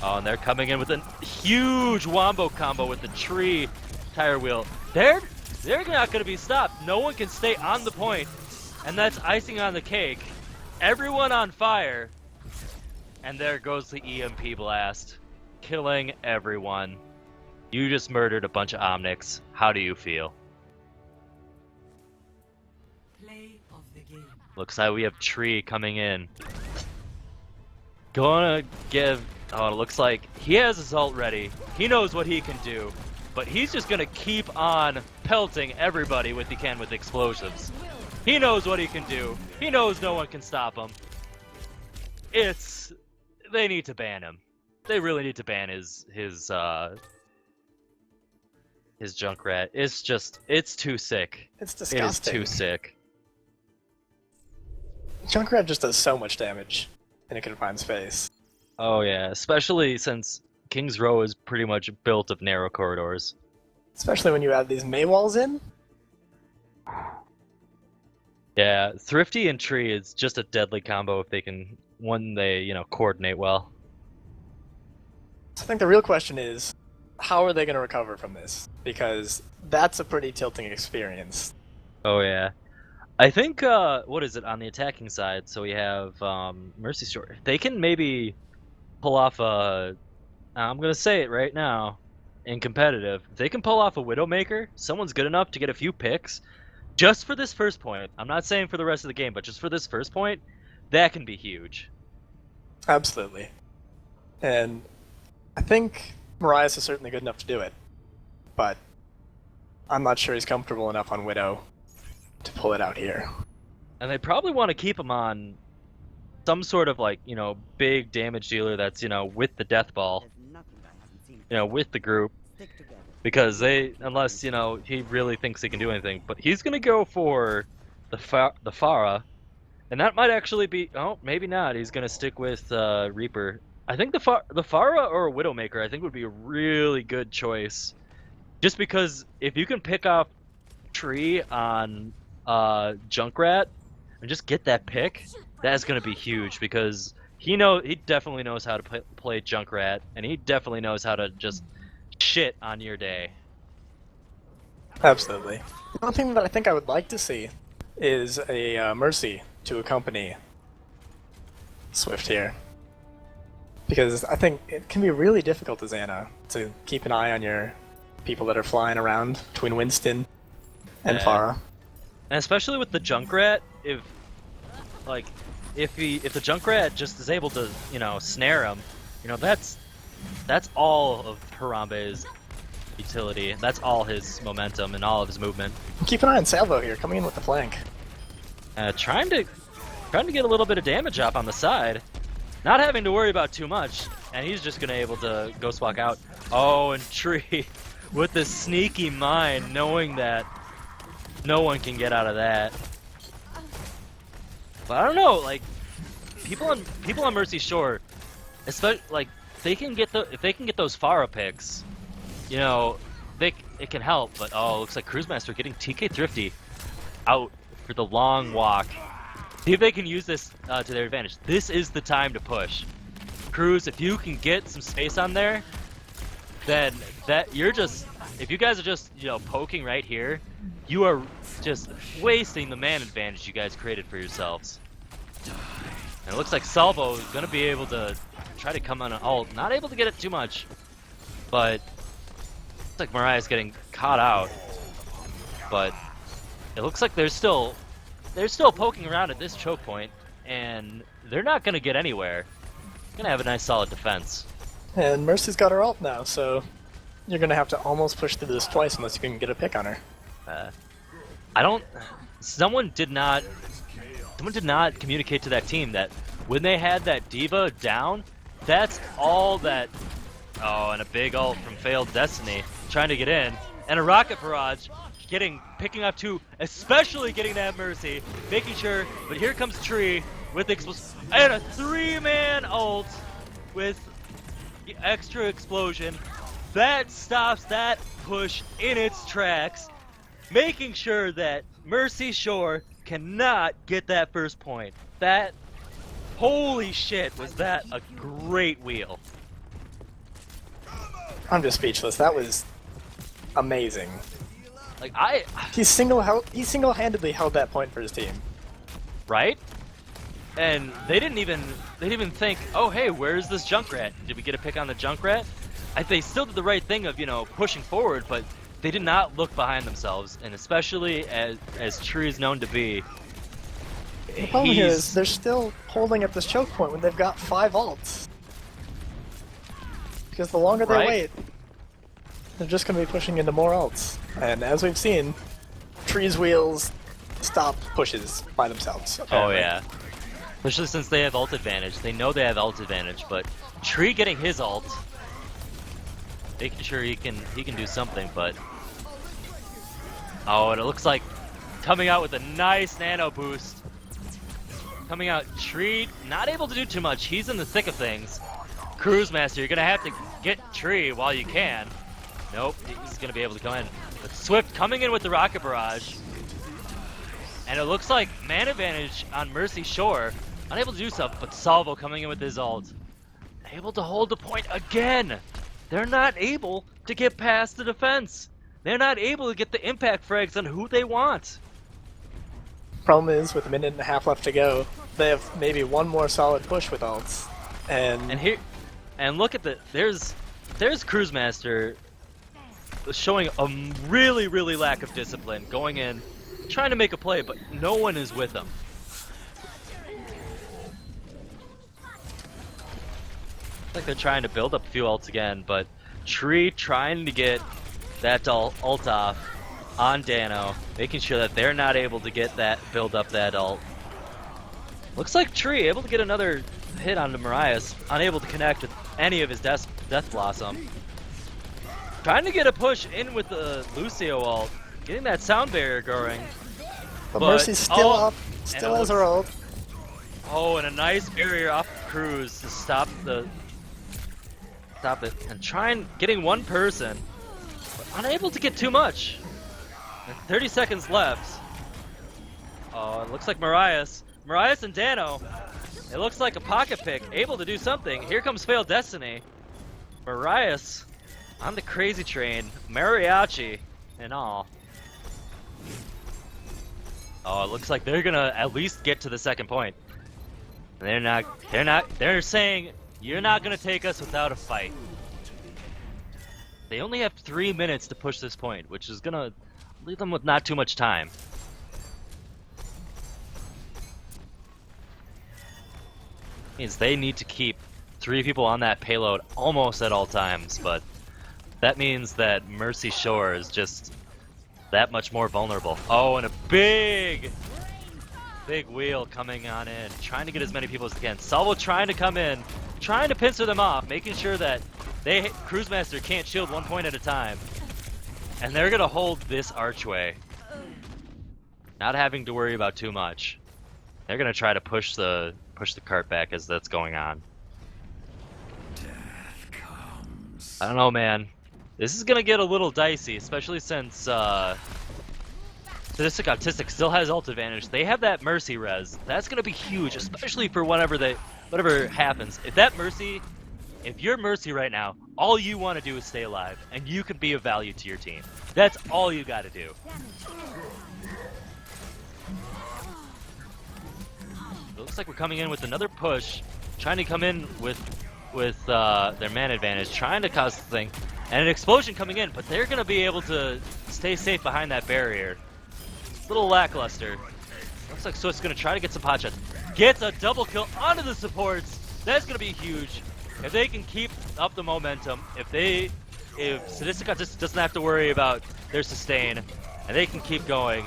Oh, and they're coming in with a huge wombo combo with the tree tire wheel. They're not going to be stopped. No one can stay on the point, and that's icing on the cake. Everyone on fire, and there goes the EMP blast, killing everyone. You just murdered a bunch of Omnics. How do you feel? Play of the game. Looks like we have Tree coming in. Gonna give... Oh, it looks like he has his ult ready. He knows what he can do. But he's just gonna keep on pelting everybody with he can with explosives. He knows what he can do. He knows no one can stop him. They need to ban him. They really need to ban his Junkrat. It's too sick. It's It is disgusting. too sick. Junkrat just does so much damage in a confined space. Oh yeah, especially since King's Row is pretty much built of narrow corridors. Especially when you add these Mei walls in. Yeah, Thrifty and Tree is just a deadly combo if they coordinate well. So I think the real question is, how are they going to recover from this? Because that's a pretty tilting experience. Oh yeah. I think, what is it, on the attacking side, so we have Mercy Shore. They can maybe pull off I'm gonna say it right now, in competitive, if they can pull off a Widowmaker, someone's good enough to get a few picks, just for this first point. I'm not saying for the rest of the game, but just for this first point, that can be huge. Absolutely. And I think Marias is certainly good enough to do it. But I'm not sure he's comfortable enough on Widow to pull it out here. And they probably want to keep him on some sort of big damage dealer that's, with the death ball, with the group, because unless, he really thinks he can do anything, but he's going to go for the Pharah, and that might actually be, maybe not, he's going to stick with Reaper. I think the Pharah or Widowmaker, I think would be a really good choice, just because if you can pick off Tree on Junkrat and just get that pick, that's going to be huge, because he definitely knows how to play Junkrat, and he definitely knows how to just shit on your day. Absolutely. One thing that I think I would like to see is a Mercy to accompany Swift here. Because I think it can be really difficult as Anna to keep an eye on your people that are flying around between Winston and Yeah. Pharah. And especially with the Junkrat, if the Junkrat just is able to, snare him, that's all of Harambe's utility. That's all his momentum and all of his movement. Keep an eye on Salvo here, coming in with the flank. Trying to get a little bit of damage up on the side, not having to worry about too much, and he's just gonna able to ghost walk out. Oh, and Tree with the sneaky mind, knowing that no one can get out of that. But I don't know, like people on Mercy Shore, especially like if they can get those Pharah picks, it can help. But oh, looks like Cruisemaster getting TK Thrifty out for the long walk. See if they can use this to their advantage. This is the time to push. Cruz, if you can get some space on there, then if you guys are just poking right here, you are just wasting the man advantage you guys created for yourselves. And it looks like Salvo is going to be able to try to come on an ult. Not able to get it too much, but it looks like Mariah's getting caught out. But it looks like they're still poking around at this choke point, and they're not going to get anywhere. Going to have a nice solid defense. And Mercy's got her ult now, so you're going to have to almost push through this twice unless you can get a pick on her. Someone did not communicate to that team that when they had that Diva down, that's all that. Oh, and a big ult from Failed Destiny trying to get in, and a rocket barrage picking up two, especially getting that Mercy, making sure. But here comes Tree with and a 3-man ult with extra explosion that stops that push in its tracks, making sure that Mercy Shore cannot get that first point. That, holy shit, was that a great wheel. I'm just speechless. That was amazing. Like He single-handedly held that point for his team. right? And they didn't even think, oh hey, where's this Junkrat? Did we get a pick on the Junkrat? They still did the right thing of pushing forward, but they did not look behind themselves, and especially as Tree is known to be. The problem here is they're still holding at this choke point when they've got 5 ults. Because the longer they wait, they're just going to be pushing into more ults. And as we've seen, Tree's wheels stop pushes by themselves. Apparently. Oh yeah. Especially since they have ult advantage. They know they have ult advantage, but Tree getting his ult, making sure he can do something, but oh, and it looks like coming out with a nice nano boost. Coming out, Tree not able to do too much. He's in the thick of things. Cruisemaster, you're gonna have to get Tree while you can. Nope, he's gonna be able to come in. But Swift coming in with the rocket barrage. And it looks like man advantage on Mercy Shore. Unable to do something, but Salvo coming in with his ult. Able to hold the point again. They're not able to get past the defense. They're not able to get the impact frags on who they want. Problem is, with a minute and a half left to go, they have maybe one more solid push with ults. And look at there's Cruisemaster showing a really lack of discipline, going in, trying to make a play, but no one is with him. Like they're trying to build up a few ults again, but Tree trying to get that ult off on Dano, making sure that they're not able to get that, build up that ult. Looks like Tree able to get another hit onto Marias, unable to connect with any of his Death Blossom. Trying to get a push in with the Lucio ult, getting that sound barrier going. But Mercy's still up, still has her ult. Oh, and a nice barrier off Cruz to stop it, and getting one person, but unable to get too much. And 30 seconds left. Oh, it looks like Marias and Dano. It looks like a pocket pick, able to do something. Here comes Failed Destiny. Marias on the crazy train, mariachi and all. Oh, it looks like they're gonna at least get to the second point. They're saying, you're not gonna take us without a fight. They only have 3 minutes to push this point, which is gonna leave them with not too much time. Means they need to keep 3 people on that payload almost at all times, but that means that Mercy Shore is just that much more vulnerable. Oh, and a big wheel coming on in, trying to get as many people as they can. Salvo trying to come in, trying to pincer them off, making sure that Cruise Master can't shield 1 point at a time. And they're gonna hold this archway, not having to worry about too much. They're gonna try to push the cart back as that's going on. Death comes. I don't know, man. This is gonna get a little dicey, especially since Sadistic Autistic still has ult advantage. They have that Mercy res. That's gonna be huge, especially for whatever happens. If you're Mercy right now, all you want to do is stay alive, and you can be of value to your team. That's all you got to do. It looks like we're coming in with another push, trying to come in with their man advantage, trying to cause the thing, and an explosion coming in, but they're going to be able to stay safe behind that barrier. A little lackluster. Looks like Swift's going to try to get some pot shots. Gets a double kill onto the supports. That's going to be huge. If they can keep up the momentum, if Sadistic Autistic doesn't have to worry about their sustain, and they can keep going.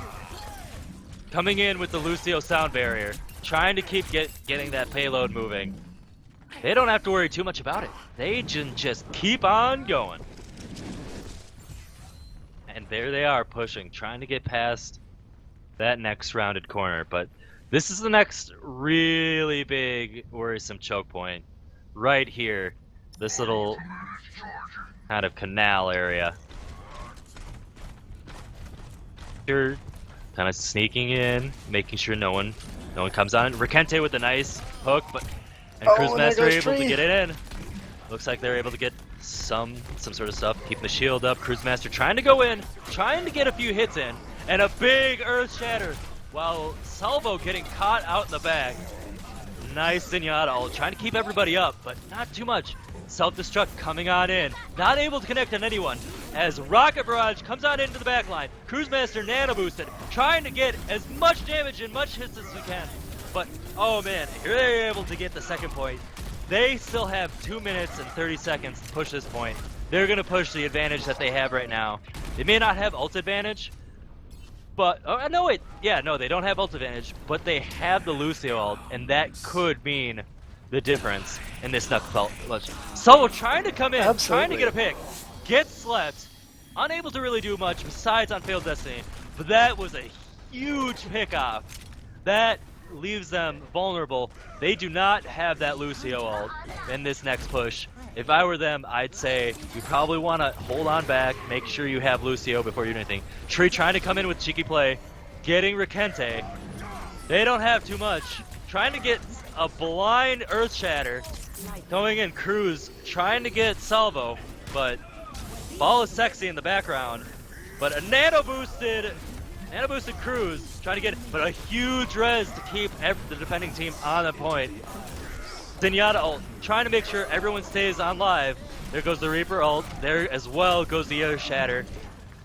Coming in with the Lucio sound barrier, trying to keep getting that payload moving. They don't have to worry too much about it. They can just keep on going. And there they are pushing, trying to get past that next rounded corner. But this is the next really big worrisome choke point. Right here, this little kind of canal area. You're kind of sneaking in, making sure no one comes on. Rekente with a nice hook, and Cruise Master able to get it in. Looks like they're able to get some sort of stuff, keeping the shield up. Cruise Master trying to go in, trying to get a few hits in, and a big Earth Shatter, while Salvo getting caught out in the back. Nice Zenyatta, trying to keep everybody up, but not too much. Self-destruct coming on in, not able to connect on anyone, as Rocket Barrage comes on into the back line. Cruise Master nano boosted, trying to get as much damage and much hits as we can. But, oh man, here they're able to get the second point. They still have 2 minutes and 30 seconds to push this point. They're going to push the advantage that they have right now. They may not have ult advantage, but, they don't have ult advantage, but they have the Lucio ult, and that could mean the difference in this knuckle belt. Solo trying to come in, trying to get a pick, gets slept, unable to really do much besides on Failed Destiny, but that was a huge pick off. That leaves them vulnerable. They do not have that Lucio ult in this next push. If I were them, I'd say you probably want to hold on back, make sure you have Lucio before you do anything. Tree trying to come in with cheeky play, getting Rekente. They don't have too much. Trying to get a blind Earth Shatter. Going in Cruz, trying to get Salvo, but Ball is sexy in the background. But a nano boosted Cruz trying to get, but a huge res to keep the defending team on the point. Zenyatta ult, trying to make sure everyone stays on live. There goes the Reaper ult. There as well goes the Earth Shatter.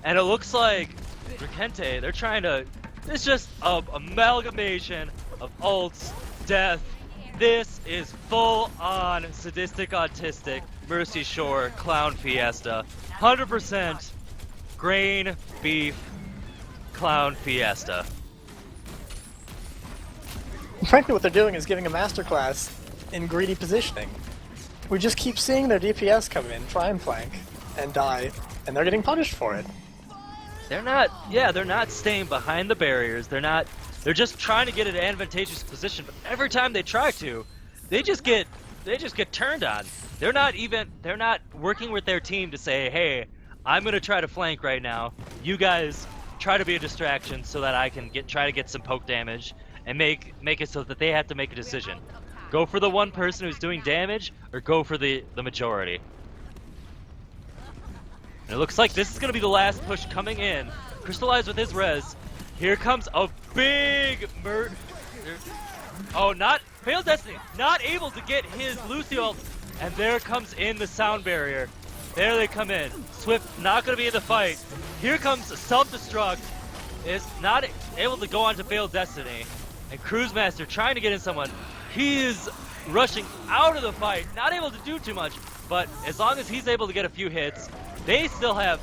And it looks like Rekente, they're trying to, it's just an amalgamation of ults, death. This is full on Sadistic Autistic, Mercy Shore, Clown Fiesta. 100% grain beef Clown Fiesta. Frankly, what they're doing is giving a masterclass in greedy positioning. We just keep seeing their DPS come in, try and flank, and die, and they're getting punished for it. They're not staying behind the barriers. They're just trying to get an advantageous position, but every time they try to, they just get turned on. They're not working with their team to say, hey, I'm gonna try to flank right now. You guys try to be a distraction so that I can try to get some poke damage and make it so that they have to make a decision. Go for the one person who's doing damage, or go for the majority. And it looks like this is going to be the last push coming in. Crystallize with his res. Here comes a big Oh, not Failed Destiny, not able to get his Lucy ult, and there comes in the sound barrier. There they come in. Swift not gonna be in the fight. Here comes self-destruct. Is not able to go on to Failed Destiny, and Cruise Master trying to get in someone. He is rushing out of the fight, not able to do too much, but as long as he's able to get a few hits, they still have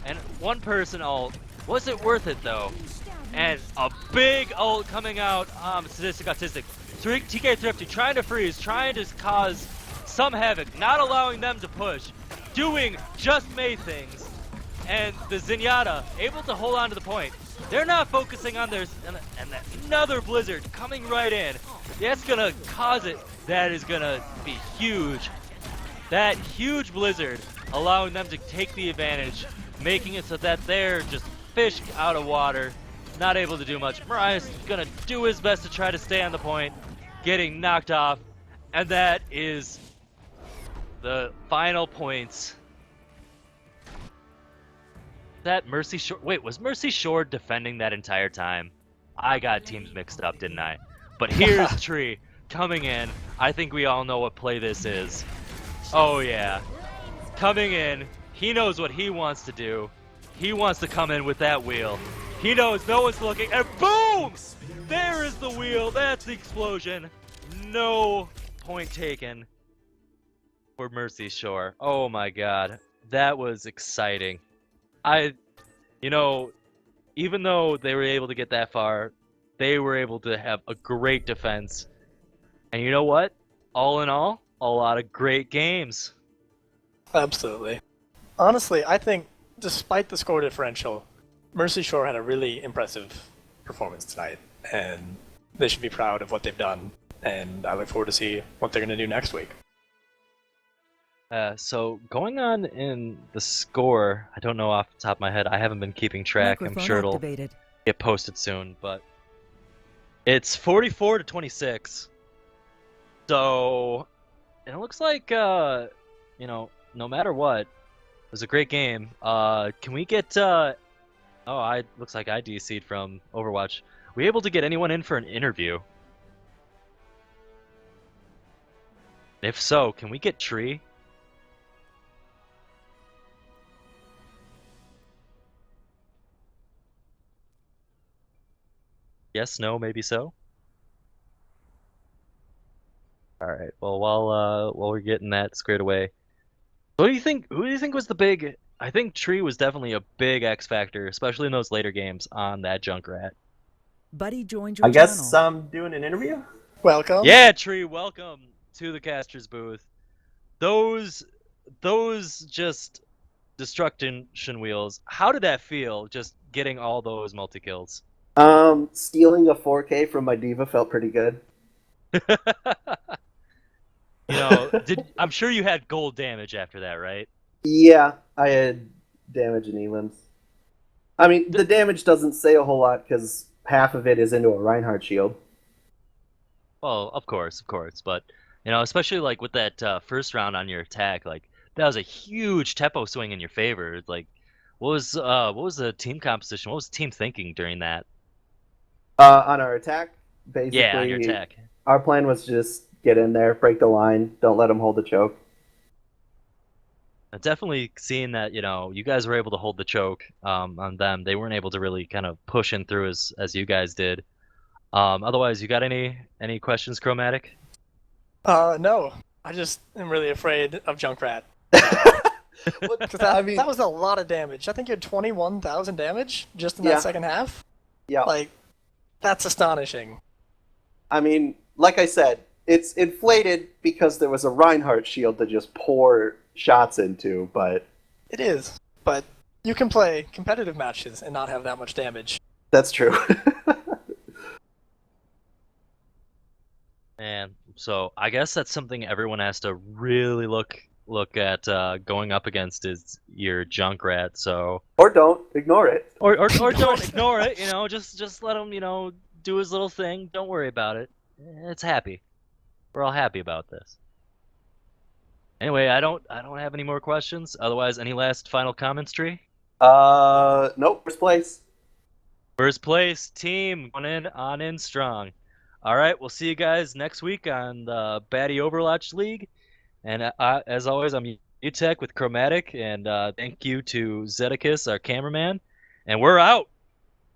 an one-person ult. Was it worth it though? And a big ult coming out, Sadistic Autistic. TK Thrifty trying to freeze, trying to cause some havoc, not allowing them to push, doing just May things. And the Zenyatta able to hold on to the point. They're not focusing on theirs, and another Blizzard coming right in. That's gonna cause it. That is gonna be huge. That huge Blizzard allowing them to take the advantage, making it so that they're just fish out of water, not able to do much. Mariah's gonna do his best to try to stay on the point, getting knocked off, and that is the final points. That Mercy Shore, wait, was Mercy Shore defending that entire time? I got teams mixed up, didn't I? But here's Tree coming in. I think we all know what play this is. Oh yeah, coming in, he knows what he wants to do. He wants to come in with that wheel. He knows no one's looking, and boom! There is the wheel, that's the explosion. No point taken for Mercy Shore. Oh my god, that was exciting. Even though they were able to get that far, they were able to have a great defense. And you know what? All in all, a lot of great games. Absolutely. Honestly, I think despite the score differential, Mercy Shore had a really impressive performance tonight, and they should be proud of what they've done, and I look forward to see what they're going to do next week. So going on in the score, I don't know off the top of my head. I haven't been keeping track. I'm sure it'll get posted soon, but it's 44-26. So it looks like no matter what, it was a great game. Can we get looks like I DC'd from Overwatch. Were we able to get anyone in for an interview? If so, can we get Tree? Yes, no, maybe so. All right. Well, while we're getting that squared away, what do you think? Who do you think was the big? I think Tree was definitely a big X factor, especially in those later games on that Junkrat. Buddy joined your I guess channel. I'm doing an interview. Welcome. Yeah, Tree, welcome to the caster's booth. Those just destruction wheels. How did that feel? Just getting all those multi kills. Stealing a 4K from my diva felt pretty good. I'm sure you had gold damage after that, right? Yeah, I had damage in elims. I mean, the damage doesn't say a whole lot because half of it is into a Reinhardt shield. Well, of course, but especially like with that first round on your attack, like that was a huge tempo swing in your favor. Like, what was the team composition? What was the team thinking during that? On our attack, basically. Yeah, on your attack. Our plan was just get in there, break the line, don't let them hold the choke. Definitely seeing that, you guys were able to hold the choke on them. They weren't able to really kind of push in through as you guys did. Otherwise, you got any questions, Chromatic? No. I just am really afraid of Junkrat. That was a lot of damage. I think you had 21,000 damage just in that second half. Yeah. Like, that's astonishing. I mean, like I said, it's inflated because there was a Reinhardt shield to just pour shots into, but... It is, but you can play competitive matches and not have that much damage. That's true. And so I guess that's something everyone has to really look at going up against is your Junkrat. So or don't ignore it. Or don't ignore it. Just let him do his little thing. Don't worry about it. It's happy. We're all happy about this. Anyway, I don't have any more questions. Otherwise, any last final comments, Tree? Nope. First place. First place team on in strong. All right, we'll see you guys next week on the Batty Overwatch League. And as always, I'm UTech with Chromatic, and thank you to Zeticus, our cameraman. And we're out.